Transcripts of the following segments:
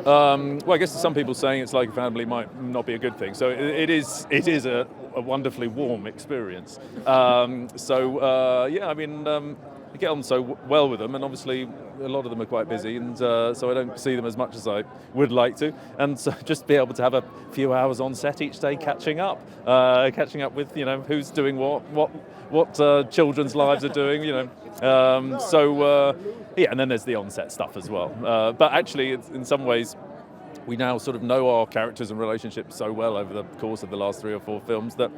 Well, I guess some people saying it's like a family might not be a good thing. So it is a wonderfully warm experience. Yeah, I mean, I get on so well with them, and obviously a lot of them are quite busy, and so I don't see them as much as I would like to. And so just be able to have a few hours on set each day, catching up with who's doing what children's lives are doing, yeah, and then there's the on-set stuff as well. But actually, in some ways, we now sort of know our characters and relationships so well over the course of the last 3 or 4 films that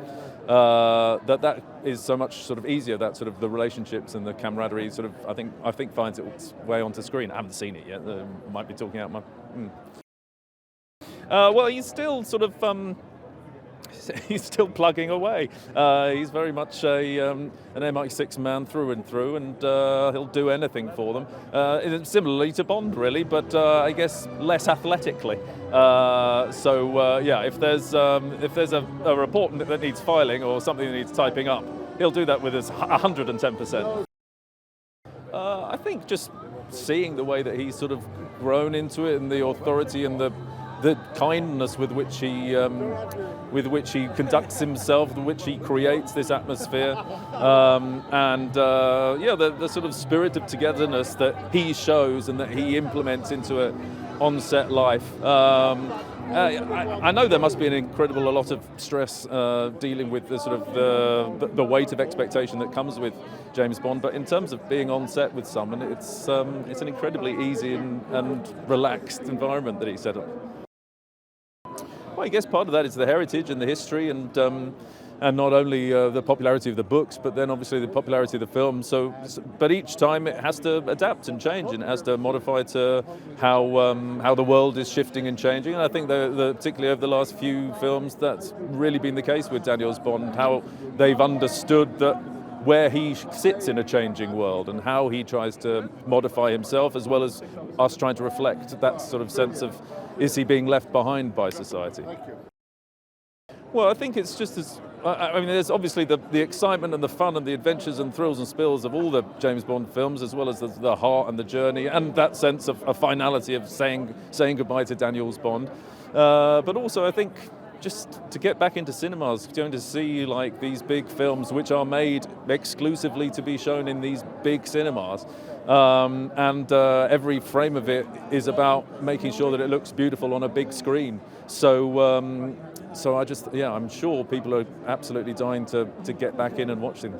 that is so much sort of easier. That sort of the relationships and the camaraderie sort of I think finds its way onto screen. I haven't seen it yet. Might be talking out my. Well, he's still sort of. He's still plugging away. He's very much an MI6 man through and through, and he'll do anything for them. Similarly to Bond, really, but I guess less athletically. Yeah, if there's a report that needs filing or something that needs typing up, he'll do that with us 110%. I think just seeing the way that he's sort of grown into it, and the authority and the kindness with which he conducts himself, with which he creates this atmosphere, the sort of spirit of togetherness that he shows and that he implements into an on-set life. I know there must be a lot of stress dealing with the sort of the weight of expectation that comes with James Bond, but in terms of being on set with someone, it's an incredibly easy and relaxed environment that he set up. Well, I guess part of that is the heritage and the history, and not only the popularity of the books, but then obviously the popularity of the film. But each time it has to adapt and change, and it has to modify to how the world is shifting and changing. And I think particularly over the last few films, that's really been the case with Daniel's Bond. How they've understood that where he sits in a changing world, and how he tries to modify himself, as well as us trying to reflect that sort of sense of, is he being left behind by society? Well, I think it's just as... I mean, there's obviously the excitement and the fun and the adventures and thrills and spills of all the James Bond films, as well as the heart and the journey, and that sense of a finality of saying goodbye to Daniel's Bond. But also, I think, just to get back into cinemas, going to see like these big films which are made exclusively to be shown in these big cinemas. Every frame of it is about making sure that it looks beautiful on a big screen. So I'm sure people are absolutely dying to get back in and watch them.